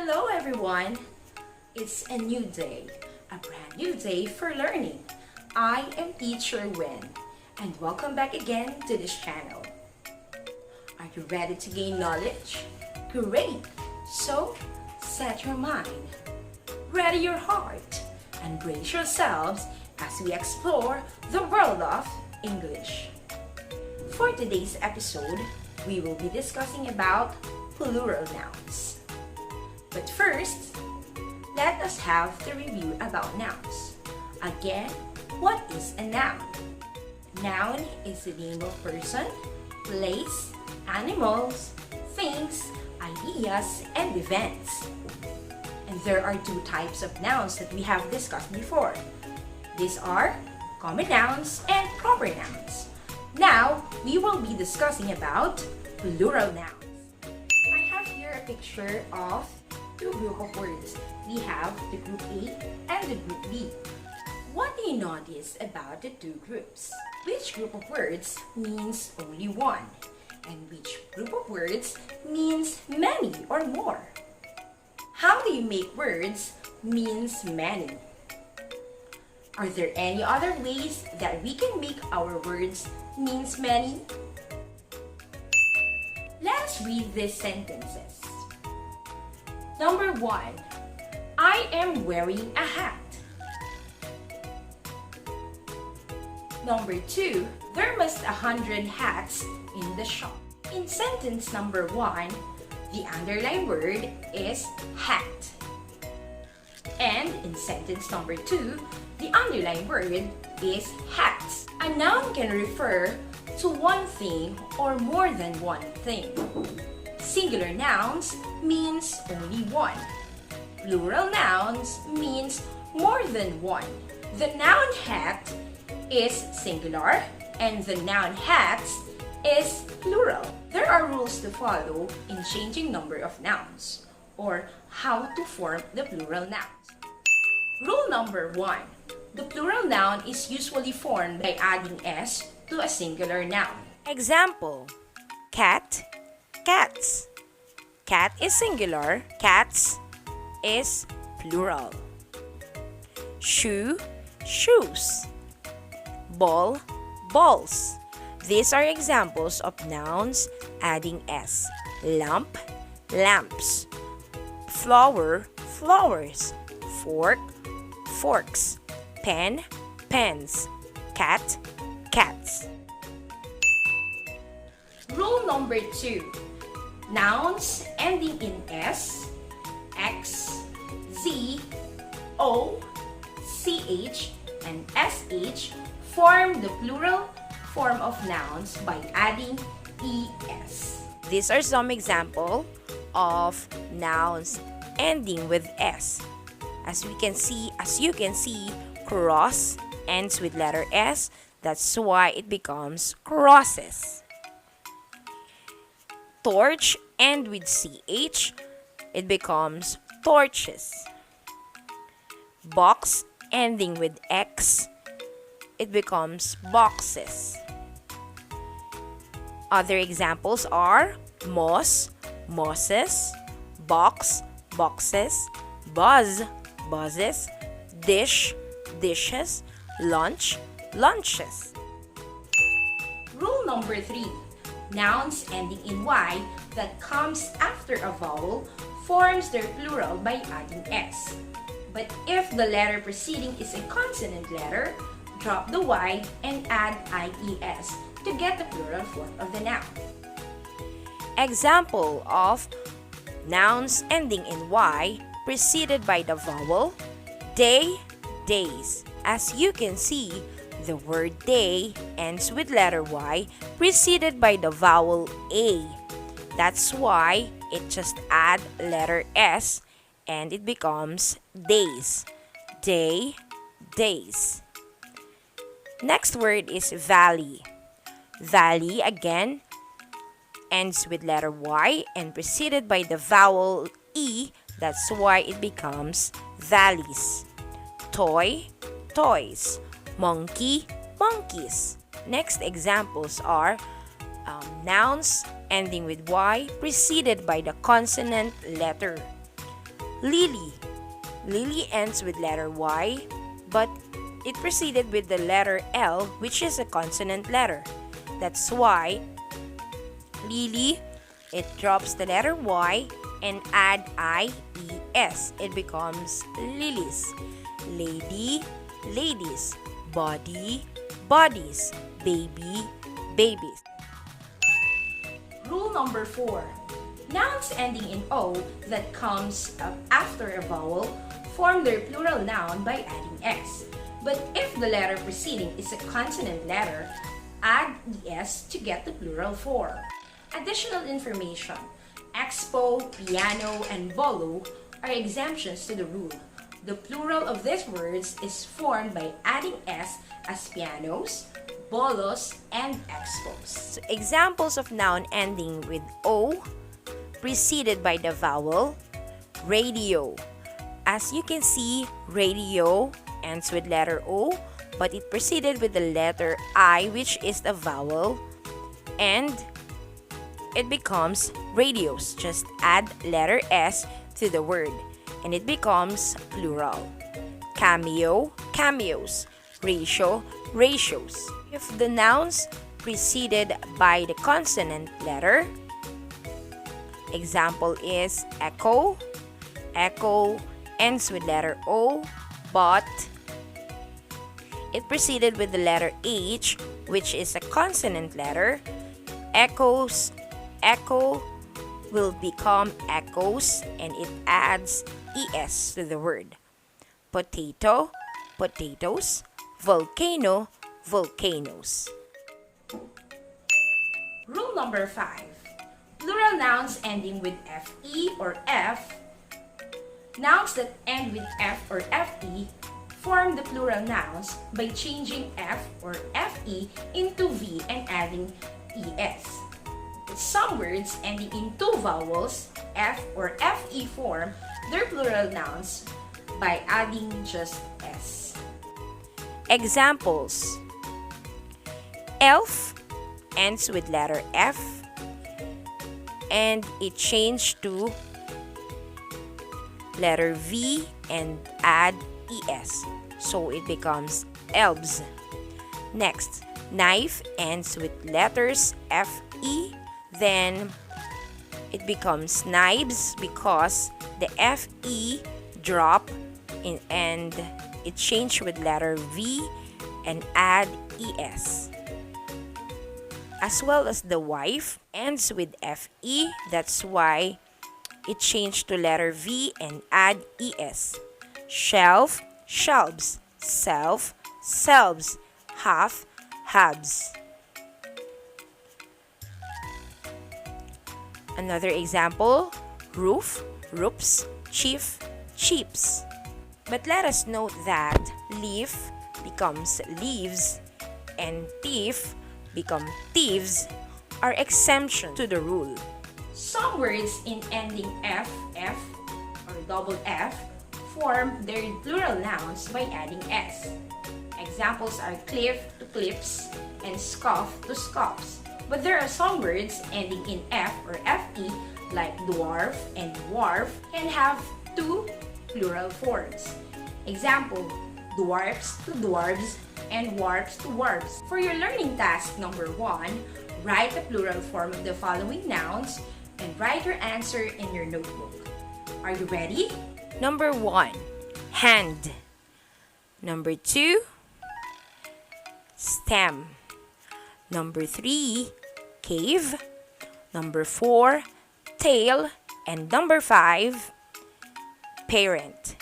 Hello everyone! It's a new day, a brand new day for learning. I am Teacher Wen, and welcome back again to this channel. Are you ready to gain knowledge? Great! So, set your mind, ready your heart, and brace yourselves as we explore the world of English. For today's episode, we will be discussing about plural nouns. But first, let us have the review about nouns. Again, what is a noun? Noun is the name of person, place, animals, things, ideas, and events. And there are two types of nouns that we have discussed before. These are common nouns and proper nouns. Now, we will be discussing about plural nouns. I have here a picture of two groups of words. We have the group A and the group B. What do you notice about the two groups? Which group of words means only one? And which group of words means many or more? How do you make words means many? Are there any other ways that we can make our words means many? Let's read these sentences. Number 1. I am wearing a hat. Number 2. There must 100 hats in the shop. In sentence number 1, the underlined word is hat. And in sentence number 2, the underlined word is hats. A noun can refer to one thing or more than one thing. Singular nouns means only one. Plural nouns means more than one. The noun hat is singular and the noun hats is plural. There are rules to follow in changing number of nouns or how to form the plural nouns. Rule number 1. The plural noun is usually formed by adding s to a singular noun. Example: cat, cats. Cat is singular, cats is plural. Shoe, shoes. Ball, balls. These are examples of nouns adding s. Lamp, lamps. Flower, flowers. Fork, forks. Pen, pens. Cat, cats. Rule number 2. Nouns ending in s, x, z, o, ch, and sh form the plural form of nouns by adding es. These are some examples of nouns ending with s. As you can see, cross ends with letter s. That's why it becomes crosses. Torch ends with ch. It becomes torches. Box ending with x. It becomes boxes. Other examples are moss, mosses, box, boxes, buzz, buzzes, dish, dishes, lunch, lunches. Rule number 3. Nouns ending in y that comes after a vowel forms their plural by adding s. But if the letter preceding is a consonant letter, drop the y and add ies to get the plural form of the noun. Example of nouns ending in y preceded by the vowel: day, days. As you can see, the word day ends with letter y preceded by the vowel a. That's why it just add letter s and it becomes days. Day, days. Next word is valley. Valley again ends with letter y and preceded by the vowel e. That's why it becomes valleys. Toy, toys. Monkey, monkeys. Next examples are nouns ending with y preceded by the consonant letter. Lily. Lily ends with letter Y, but it preceded with the letter L, which is a consonant letter. That's why Lily, it drops the letter Y and add I-E-S. It becomes lilies. Lady, ladies. Body, bodies. Baby, babies. Rule number 4. Nouns ending in O that comes up after a vowel form their plural noun by adding S. But if the letter preceding is a consonant letter, add ES to get the plural form. Additional information: expo, piano, and bolo are exemptions to the rule. The plural of these words is formed by adding S as pianos, bolos, and expos. So examples of noun ending with O preceded by the vowel: radio. As you can see, radio ends with letter O, but it preceded with the letter I, which is the vowel, and it becomes radios. Just add letter S to the word, and it becomes plural. Cameo, cameos. Ratio, ratios. If the nouns preceded by the consonant letter, example is echo. Echo ends with letter O, but it preceded with the letter H, which is a consonant letter. Echoes, echo will become echoes, and it adds ES to the word. Potato, potatoes. Volcano, volcanoes. Rule number 5. Plural nouns ending with FE or F. Nouns that end with F or FE form the plural nouns by changing F or FE into V and adding ES. Some words ending in two vowels, F or FE, form their plural nouns by adding just S. Examples: elf ends with letter F, and it changed to letter V and add ES, so it becomes elves. Next, knife ends with letters FE, then it becomes knives because the FE drop in, and it changed with letter V and add ES. As well as the wife ends with FE, that's why it changed to letter V and add ES. Shelf, shelves. Self, selves. Half, halves. Another example: roof, roofs. Chief, chiefs. But let us note that leaf becomes leaves and thief become thieves are exemption to the rule. Some words in ending F, F, or double F form their plural nouns by adding S. Examples are cliff to cliffs and scoff to scoffs. But there are some words ending in F or FE like dwarf and dwarf can have two plural forms. Example: dwarfs to dwarves and dwarfs to dwarves. For your learning task number 1, write the plural form of the following nouns and write your answer in your notebook. Are you ready? Number 1, hand. Number 2, stem. Number 3, cave. Number 4, tail. And number 5, parent.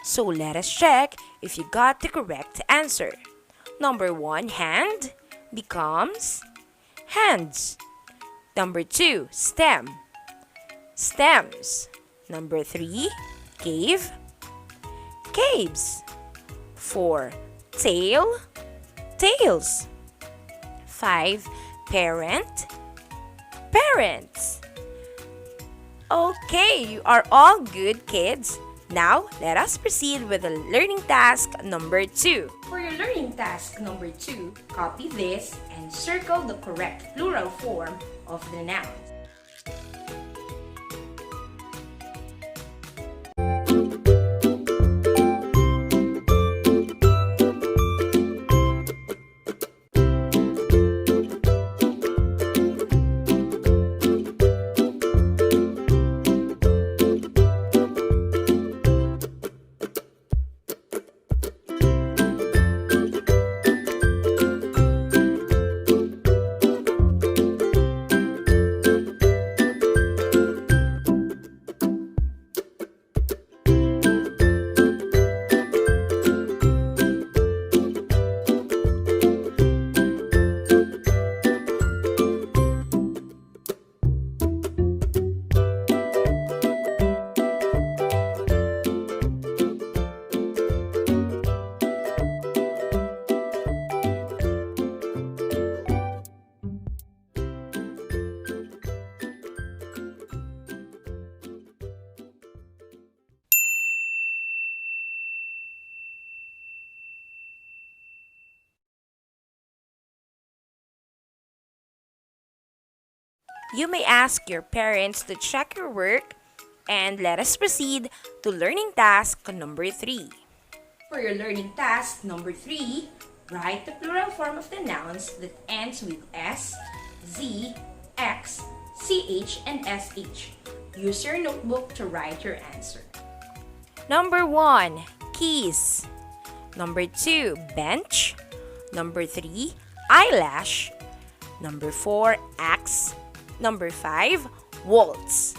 So let us check if you got the correct answer. Number 1, hand becomes hands. Number 2, stem, stems. Number 3, cave, caves. 4, tail, tails. 5, parent, parents. Okay, you are all good, kids. Now, let us proceed with the learning task number 2. For your learning task number 2, copy this and circle the correct plural form of the noun. You may ask your parents to check your work, and let us proceed to learning task number 3. For your learning task number 3, write the plural form of the nouns that ends with S, Z, X, CH, and SH. Use your notebook to write your answer. Number 1, keys. Number 2, bench. Number 3, eyelash. Number 4, axe. Number 5, waltz.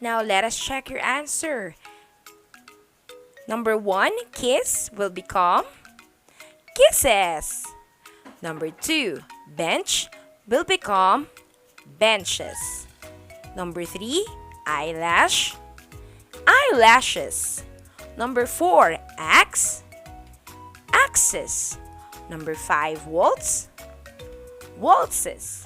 Now let us check your answer. Number 1, kiss will become kisses. Number 2, bench will become benches. Number 3, eyelash, eyelashes. Number 4, axe, axes. Number 5, waltz, waltzes.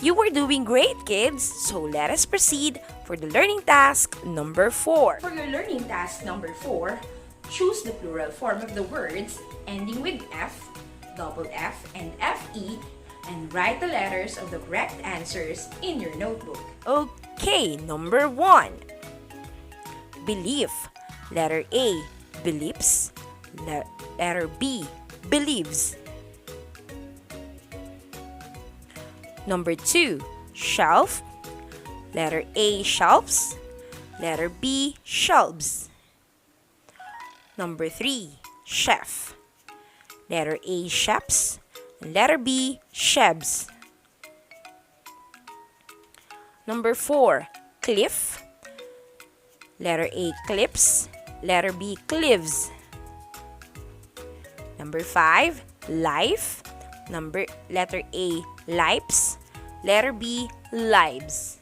You were doing great, kids. So let us proceed for the learning task number 4. For your learning task number 4, choose the plural form of the words ending with F, double F, and FE, and write the letters of the correct answers in your notebook. Okay, number 1. Belief. Letter A, beliefs. Letter B, believes. Number 2, shelf. Letter A, shelves. Letter B, shelves. Number 3, chef. Letter A, chefs. Letter B, chefs. Number 4, cliff. Letter A, clips. Letter B, cliffs. Number 5, life. Letter A, lives. Letter B, lives.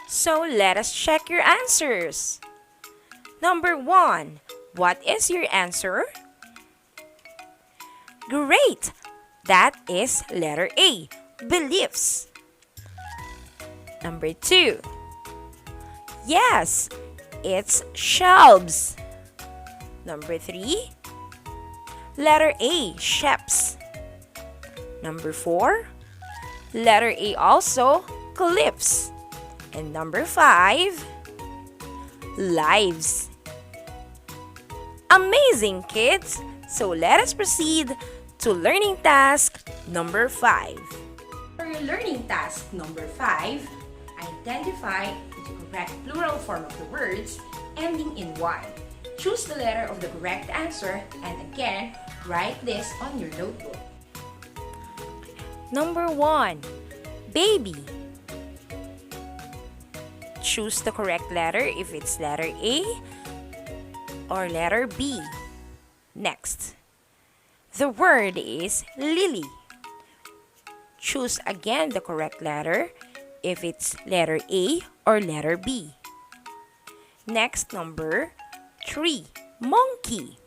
So let us check your answers. Number 1, what is your answer? Great! That is letter A, beliefs. Number 2, yes, it's shelves. Number 3, letter A, ships. Number 4, letter A also, cliffs. And number 5, lives. Amazing, kids! So let us proceed to learning task number 5. For your learning task number 5, identify the correct plural form of the words ending in Y. Choose the letter of the correct answer and again, write this on your notebook. Number 1, baby. Choose the correct letter if it's letter A or letter B. Next, the word is lily. Choose again the correct letter if it's letter A or letter B. Next, number 3, monkey.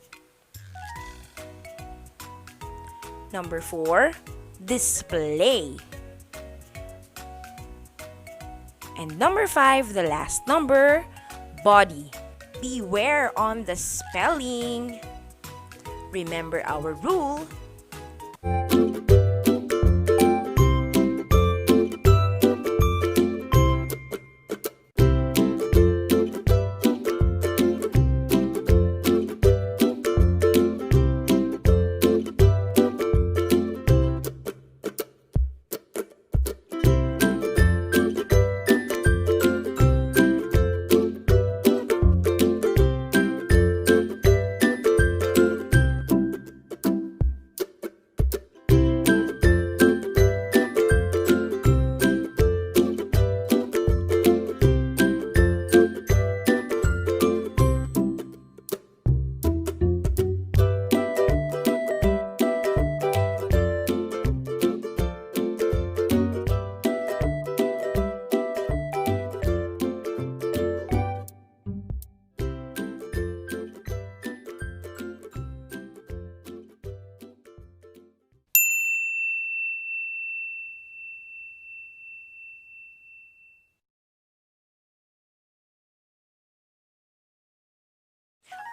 Number 4, display. And number 5, the last number, body. Beware on the spelling. Remember our rule.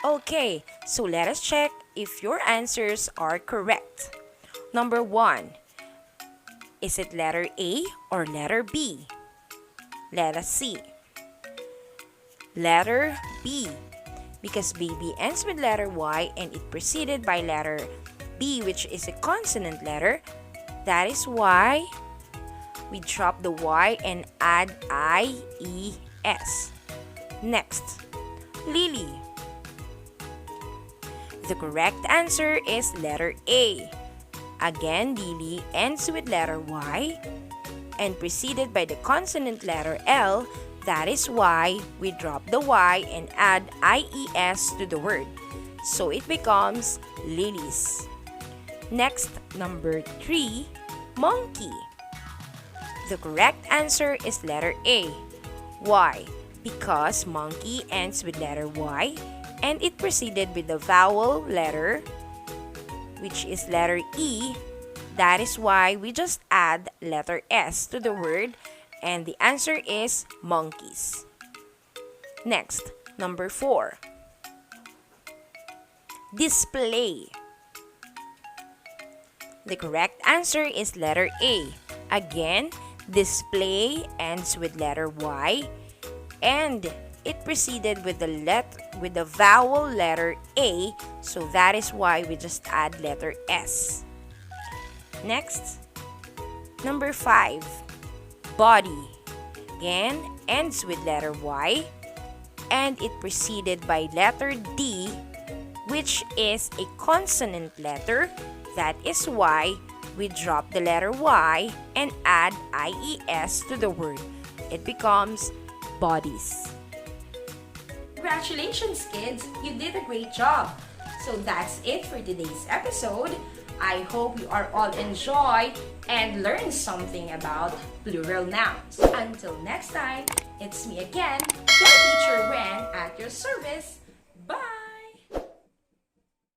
Okay, so let us check if your answers are correct. Number 1, is it letter A or letter B? Let us see. Letter B, because baby ends with letter Y and it preceded by letter B, which is a consonant letter. That is why we drop the Y and add I-E-S. Next, lily. The correct answer is letter A. Again, lily ends with letter Y and preceded by the consonant letter L. That is why we drop the Y and add IES to the word. So it becomes lilies. Next, number 3, monkey. The correct answer is letter A. Why? Because monkey ends with letter Y and it preceded with the vowel letter, which is letter E. That is why we just add letter S to the word, and the answer is monkeys. Next, number 4. Display. The correct answer is letter A. Again, display ends with letter Y and it preceded with the vowel letter A, so that is why we just add letter S. Next, number 5. Body. Again, ends with letter Y and it preceded by letter D, which is a consonant letter. That is why we drop the letter Y and add IES to the word. It becomes bodies. Congratulations, kids! You did a great job. So that's it for today's episode. I hope you are all enjoy and learn something about plural nouns. Until next time, it's me again, your teacher Ren, at your service.